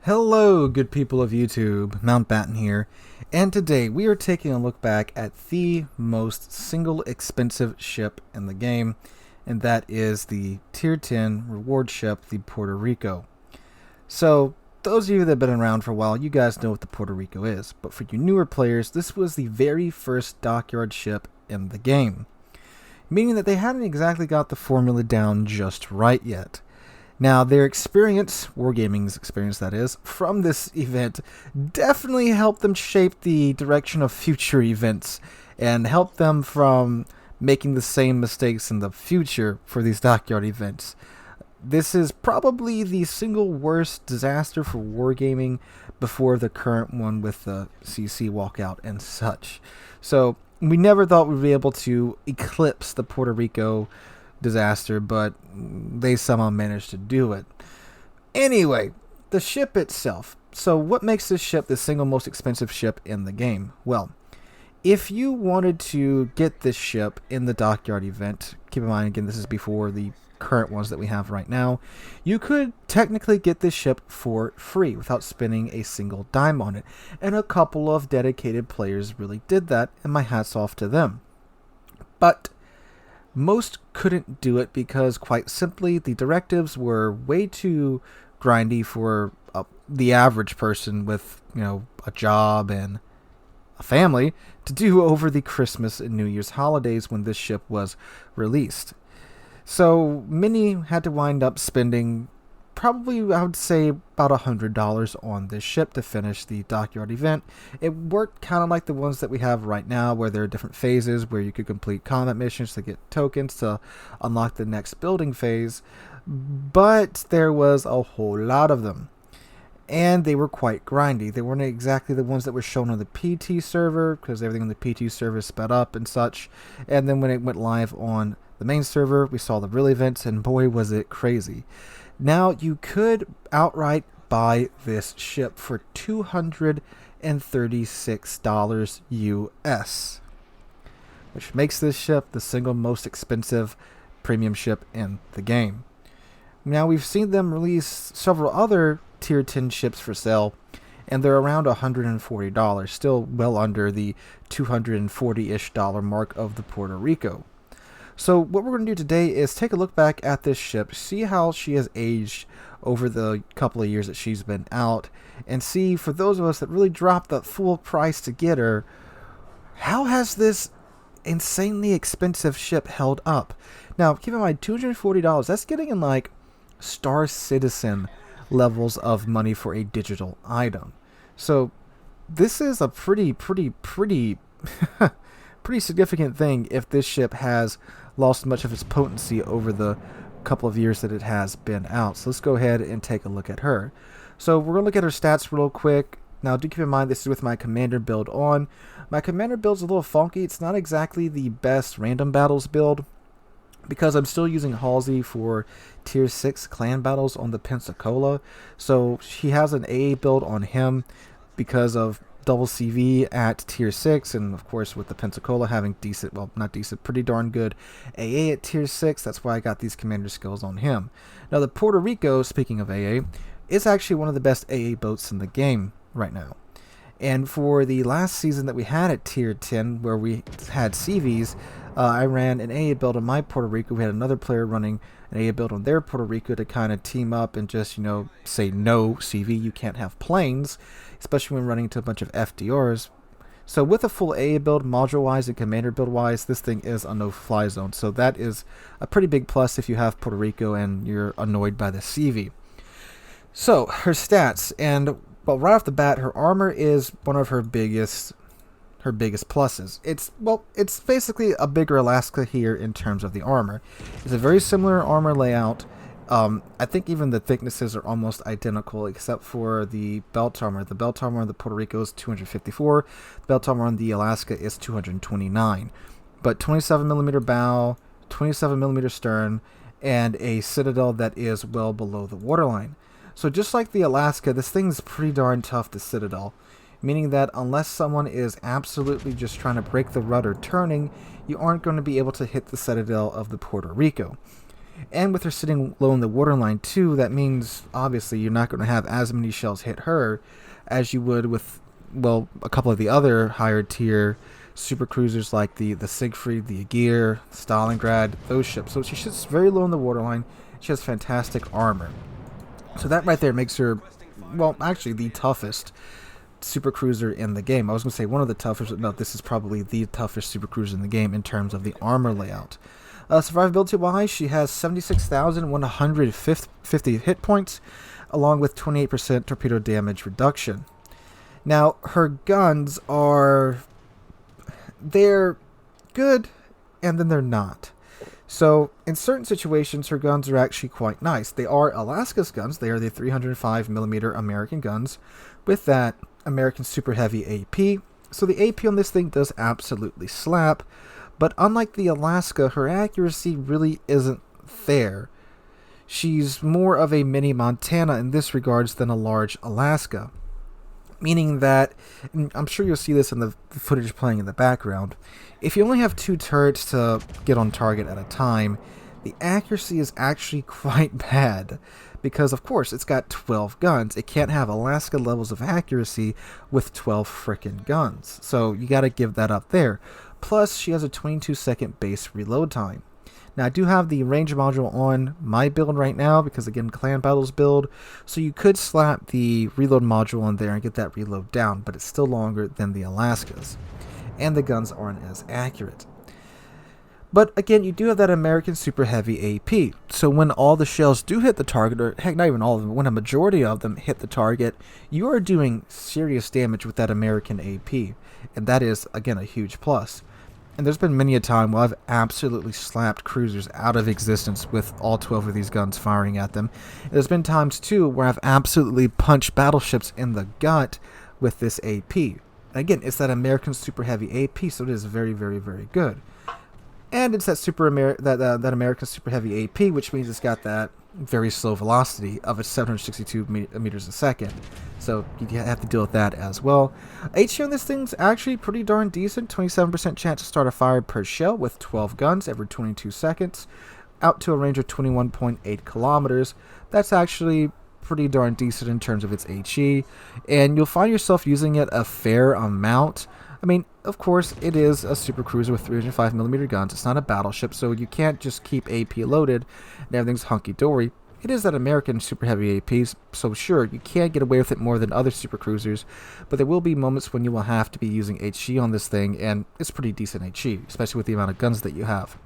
Hello, good people of YouTube, Mountbatten here, and today we are taking a look back at the most single expensive ship in the game, and that is the Tier 10 reward ship, the Puerto Rico. So, those of you that have been around for a while, you guys know what the Puerto Rico is, but for you newer players, this was the very first dockyard ship in the game, meaning that they hadn't exactly got the formula down just right yet. Now, their experience, Wargaming's experience that is, from this event definitely helped them shape the direction of future events and help them from making the same mistakes in the future for these dockyard events. This is probably the single worst disaster for Wargaming before the current one with the CC walkout and such. So, we never thought we'd be able to eclipse the Puerto Rico disaster, but they somehow managed to do it. Anyway, the ship itself. So what makes this ship the single most expensive ship in the game? Well, if you wanted to get this ship in the dockyard event, keep in mind again this is before the current ones that we have right now, you could technically get this ship for free without spending a single dime on it. And a couple of dedicated players really did that, and my hat's off to them. But most couldn't do it because, quite simply, the directives were way too grindy for the average person with, a job and a family to do over the Christmas and New Year's holidays when this ship was released. So many had to wind up spending probably, I would say, about $100 on this ship to finish the dockyard event. It worked kind of like the ones that we have right now, where there are different phases where you could complete combat missions to get tokens to unlock the next building phase, but there was a whole lot of them, and they were quite grindy. They weren't exactly the ones that were shown on the PT server, because everything on the PT server sped up and such, and then when it went live on the main server, we saw the real events, and boy was it crazy. Now, you could outright buy this ship for $236 US, which makes this ship the single most expensive premium ship in the game. Now, we've seen them release several other Tier 10 ships for sale, and they're around $140, still well under the $240-ish mark of the Puerto Rico. So what we're going to do today is take a look back at this ship, see how she has aged over the couple of years that she's been out, and see, for those of us that really dropped the full price to get her, how has this insanely expensive ship held up? Now, keep in mind, $240, that's getting in like Star Citizen levels of money for a digital item. So this is a pretty pretty significant thing if this ship has lost much of its potency over the couple of years that it has been out. So let's go ahead and take a look at her. So we're going to look at her stats real quick. Now, do keep in mind this is with my commander build on. My commander build's a little funky. It's not exactly the best random battles build, because I'm still using Halsey for Tier 6 clan battles on the Pensacola. So she has an AA build on him because of double CV at Tier 6, and of course with the Pensacola having decent, well, not decent, pretty darn good AA at Tier 6, that's why I got these commander skills on him. Now, the Puerto Rico, speaking of AA, is actually one of the best AA boats in the game right now. And for the last season that we had at Tier 10, where we had CVs, I ran an AA build on my Puerto Rico. We had another player running an AA build on their Puerto Rico to kind of team up and just, say, no, CV, you can't have planes, especially when running into a bunch of FDRs. So with a full AA build, module-wise and commander build-wise, this thing is a no-fly zone. So that is a pretty big plus if you have Puerto Rico and you're annoyed by the CV. So, her stats, and well, right off the bat, her armor is one of her biggest pluses. It's basically a bigger Alaska here in terms of the armor. It's a very similar armor layout. I think even the thicknesses are almost identical except for the belt armor. The belt armor on the Puerto Rico is 254. The belt armor on the Alaska is 229. But 27mm bow, 27mm stern, and a citadel that is well below the waterline. So just like the Alaska, this thing's pretty darn tough to citadel, meaning that unless someone is absolutely just trying to break the rudder turning, you aren't going to be able to hit the citadel of the Puerto Rico. And with her sitting low in the waterline too, that means obviously you're not going to have as many shells hit her as you would with, well, a couple of the other higher tier super cruisers like the Siegfried, the Aegir, Stalingrad, those ships. So she sits very low in the waterline. She has fantastic armor. So that right there makes her, well, actually the toughest super cruiser in the game. I was going to say one of the toughest, but no, this is probably the toughest super cruiser in the game in terms of the armor layout. Survivability wise, she has 76,150 hit points, along with 28% torpedo damage reduction. Now, her guns they're good, and then they're not. So, in certain situations, her guns are actually quite nice. They are Alaska's guns. They are the 305mm American guns with that American Super Heavy AP. So the AP on this thing does absolutely slap, but unlike the Alaska, her accuracy really isn't there. She's more of a mini Montana in this regards than a large Alaska. Meaning that, and I'm sure you'll see this in the footage playing in the background, if you only have 2 turrets to get on target at a time, the accuracy is actually quite bad. Because, of course, it's got 12 guns. It can't have Alaska levels of accuracy with 12 frickin' guns. So you gotta give that up there. Plus, she has a 22-second base reload time. Now, I do have the range module on my build right now because, again, Clan Battles build. So you could slap the reload module on there and get that reload down, but it's still longer than the Alaskas. And the guns aren't as accurate. But, again, you do have that American Super Heavy AP. So when all the shells do hit the target, or heck, not even all of them, when a majority of them hit the target, you are doing serious damage with that American AP. And that is, again, a huge plus. And there's been many a time where I've absolutely slapped cruisers out of existence with all 12 of these guns firing at them. And there's been times, too, where I've absolutely punched battleships in the gut with this AP. And again, it's that American Super Heavy AP, so it is very, very, very good. And it's that that American Super Heavy AP, which means it's got that very slow velocity of a 762 meters a second. So you have to deal with that as well. HE on this thing's actually pretty darn decent. 27% chance to start a fire per shell with 12 guns every 22 seconds, out to a range of 21.8 kilometers. That's actually pretty darn decent in terms of its HE, and you'll find yourself using it a fair amount. I mean, of course, it is a super cruiser with 305mm guns. It's not a battleship, so you can't just keep AP loaded and everything's hunky-dory. It is that American Super Heavy APs, so sure, you can't get away with it more than other super cruisers, but there will be moments when you will have to be using HE on this thing, and it's pretty decent HE, especially with the amount of guns that you have.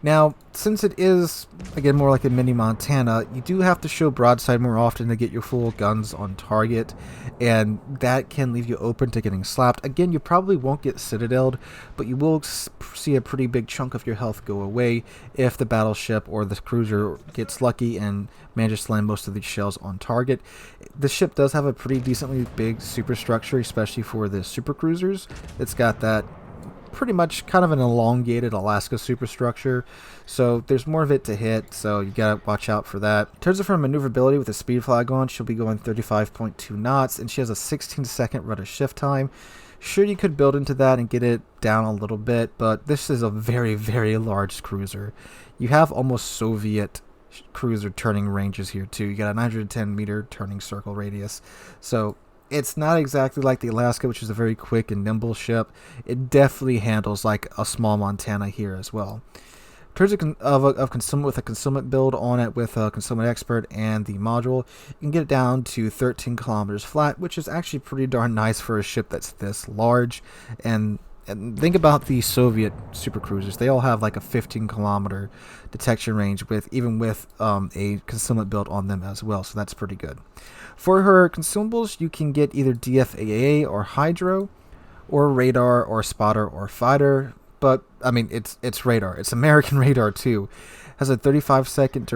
Now, since it is, again, more like a mini Montana, you do have to show broadside more often to get your full guns on target, and that can leave you open to getting slapped. Again, you probably won't get citadeled, but you will see a pretty big chunk of your health go away if the battleship or the cruiser gets lucky and manages to land most of these shells on target. The ship does have a pretty decently big superstructure, especially for the super cruisers. It's got that pretty much kind of an elongated Alaska superstructure, so there's more of it to hit, so you gotta watch out for that. In terms of her maneuverability with the speed flag on, she'll be going 35.2 knots, and she has a 16-second rudder shift time. Sure, you could build into that and get it down a little bit, but this is a very, very large cruiser. You have almost Soviet cruiser turning ranges here too. You got a 910 meter turning circle radius, so it's not exactly like the Alaska, which is a very quick and nimble ship. It definitely handles like a small Montana here as well. In terms of concealment, with a concealment build on it with a concealment expert and the module, you can get it down to 13 kilometers flat, which is actually pretty darn nice for a ship that's this large. And think about the Soviet supercruisers. They all have like a 15-kilometer detection range, even with a concealment build on them as well, so that's pretty good. For her consumables, you can get either DFAA or Hydro, or radar, or spotter, or fighter. But I mean, it's radar. It's American radar too. Has a 35-second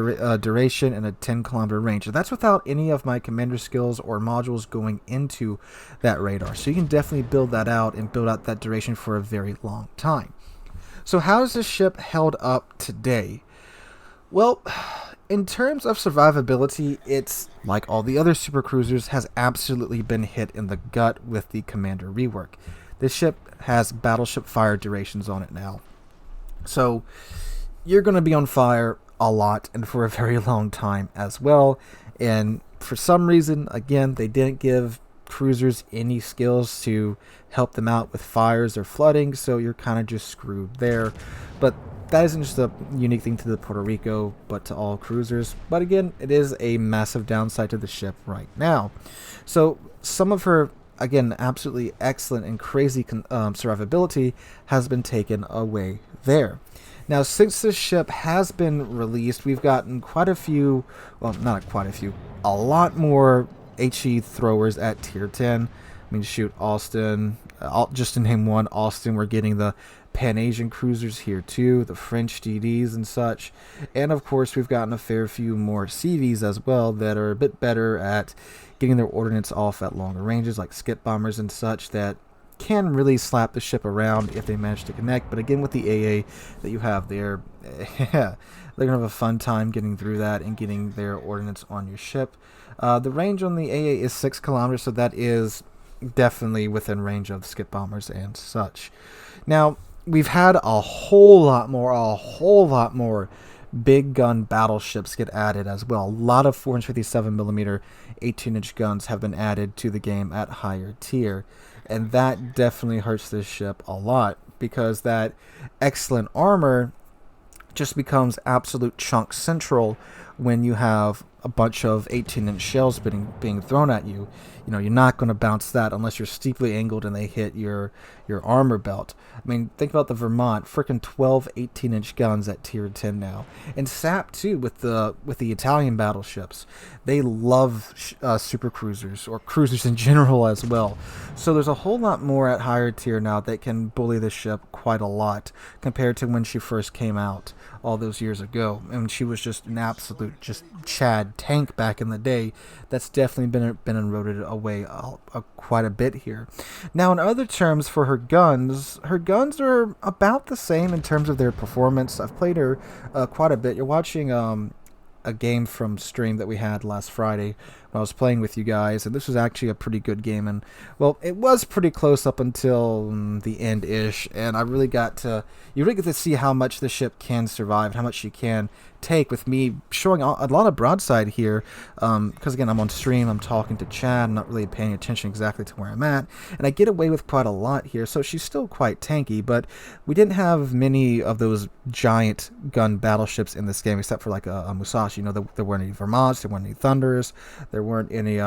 duration and a 10-kilometer range. And that's without any of my commander skills or modules going into that radar. So you can definitely build that out and build out that duration for a very long time. So how is this ship held up today? Well, in terms of survivability, it's like all the other supercruisers, has absolutely been hit in the gut with the commander rework. This ship has battleship fire durations on it now. So you're going to be on fire a lot and for a very long time as well. And for some reason, again, they didn't give cruisers any skills to help them out with fires or flooding, so you're kind of just screwed there. But that isn't just a unique thing to the Puerto Rico, but to all cruisers. But again, it is a massive downside to the ship right now. So some of her, again, absolutely excellent and crazy survivability has been taken away there. Now, since this ship has been released, we've gotten quite a few, well, not quite a few, a lot more HE throwers at tier 10. I mean, shoot, Austin, just to name one, Austin, we're getting the Pan-Asian cruisers here too, the French DDs and such. And of course, we've gotten a fair few more CVs as well that are a bit better at getting their ordnance off at longer ranges, like skip bombers and such, that can really slap the ship around if they manage to connect. But again, with the AA that you have there, they're going to have a fun time getting through that and getting their ordnance on your ship. The range on the AA is 6 kilometers, so that is definitely within range of skip bombers and such. Now, we've had a whole lot more big gun battleships get added as well. A lot of 457mm 18-inch guns have been added to the game at higher tier. And that definitely hurts this ship a lot, because that excellent armor just becomes absolute chunk central when you have a bunch of 18-inch shells being thrown at you. You know, you're not going to bounce that unless you're steeply angled and they hit your armor belt. I mean, think about the Vermont, freaking 12 18-inch guns at tier 10 now. And SAP too, with the Italian battleships. They love super cruisers, or cruisers in general as well. So there's a whole lot more at higher tier now that can bully the ship quite a lot compared to when she first came out all those years ago, and she was just an absolute Chad tank back in the day. That's definitely been eroded away quite a bit here. Now, in other terms, for her guns are about the same in terms of their performance. I've played her quite a bit. You're watching a game from stream that we had last Friday when I was playing with you guys, and this was actually a pretty good game, and well, it was pretty close up until the end-ish, and you really get to see how much the ship can survive, how much she can take, with me showing a lot of broadside here, because again, I'm on stream, I'm talking to Chad, I'm not really paying attention exactly to where I'm at, and I get away with quite a lot here. So she's still quite tanky, but we didn't have many of those giant gun battleships in this game, except for like a Musashi. You know, there weren't any Vermonts, there weren't any Thunders, there weren't any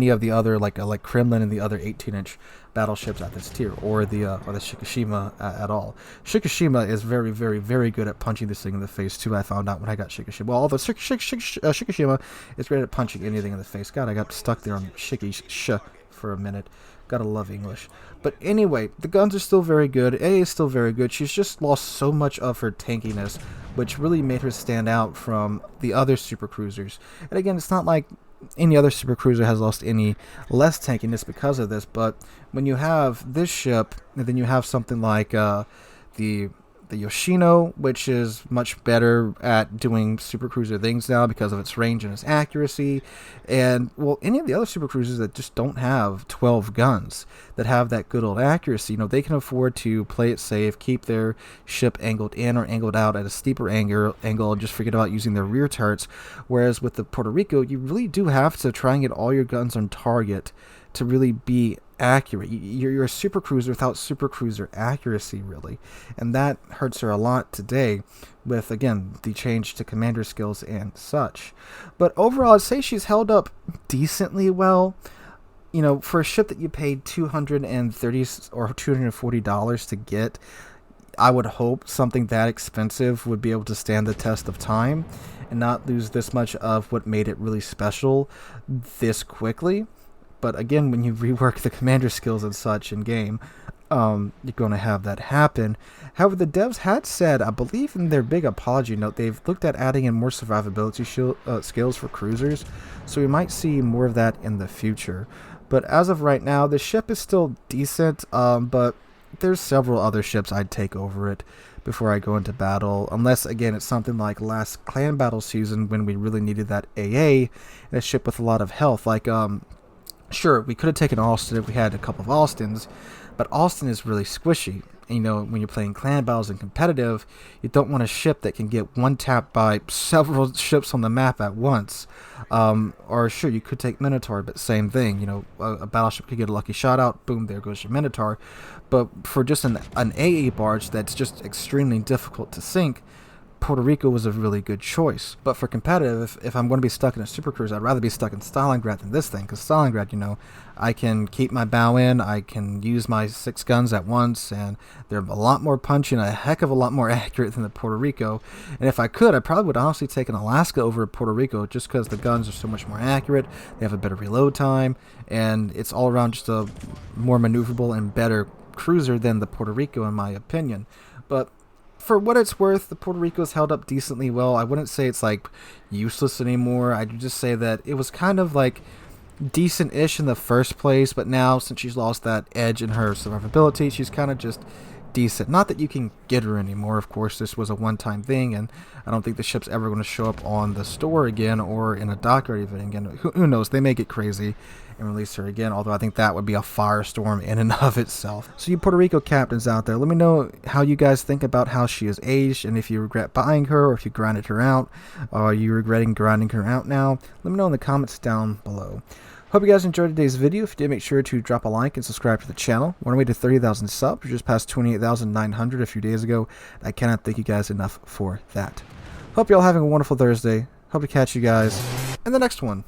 of the other like Kremlin and the other 18-inch battleships at this tier, or the Shikishima at all. Shikishima is very, very, very good at punching this thing in the face too. I found out when I got Shikishima. Well, although Shikishima is great at punching anything in the face. God, I got stuck there on Shikish for a minute. Gotta love English. But anyway, the guns are still very good. A is still very good. She's just lost so much of her tankiness, which really made her stand out from the other super cruisers. And again, it's not like any other super cruiser has lost any less tankiness because of this, but when you have this ship, and then you have something like the Yoshino, which is much better at doing super cruiser things now because of its range and its accuracy, and well, any of the other super cruisers that just don't have 12 guns that have that good old accuracy, you know, they can afford to play it safe, keep their ship angled in or angled out at a steeper angle, and just forget about using their rear turrets. Whereas with the Puerto Rico, you really do have to try and get all your guns on target to really be accurate. You're a super cruiser without super cruiser accuracy, really, and that hurts her a lot today with, again, the change to commander skills and such. But overall, I'd say she's held up decently well. You know, for a ship that you paid $230 or $240 to get, I would hope something that expensive would be able to stand the test of time and not lose this much of what made it really special this quickly. But again, when you rework the commander skills and such in game, you're going to have that happen. However, the devs had said, I believe in their big apology note, they've looked at adding in more survivability skills for cruisers, so we might see more of that in the future. But as of right now, the ship is still decent, but there's several other ships I'd take over it before I go into battle, unless, again, it's something like last clan battle season when we really needed that AA and a ship with a lot of health, like sure, we could have taken Austin if we had a couple of Austins, but Austin is really squishy. you know, when you're playing clan battles and competitive, you don't want a ship that can get one tapped by several ships on the map at once. Or sure, you could take Minotaur, but same thing. You know, a battleship could get a lucky shot out, boom, there goes your Minotaur. But for just an AA barge that's just extremely difficult to sink, Puerto Rico was a really good choice. But for competitive, if I'm going to be stuck in a super cruise, I'd rather be stuck in Stalingrad than this thing, because Stalingrad, you know, I can keep my bow in, I can use my 6 guns at once, and they're a lot more punchy and a heck of a lot more accurate than the Puerto Rico. And if I could, I probably would honestly take an Alaska over Puerto Rico, just because the guns are so much more accurate, they have a better reload time, and it's all around just a more maneuverable and better cruiser than the Puerto Rico, in my opinion. But for what it's worth, the Puerto Rico's held up decently well. I wouldn't say it's like useless anymore. I'd just say that it was kind of like decent-ish in the first place, but now since she's lost that edge in her survivability, she's kind of just decent. Not that you can get her anymore, of course. This was a one-time thing, and I don't think the ship's ever going to show up on the store again or in a dockyard event again. Who knows? They may get crazy and release her again, although I think that would be a firestorm in and of itself. So you Puerto Rico captains out there, let me know how you guys think about how she has aged, and if you regret buying her, or if you grinded her out, or are you regretting grinding her out now? Let me know in the comments down below. Hope you guys enjoyed today's video. If you did, make sure to drop a like and subscribe to the channel. We're on our way to 30,000 subs. We're just past 28,900 a few days ago. I cannot thank you guys enough for that. Hope you all having a wonderful Thursday. Hope to catch you guys in the next one.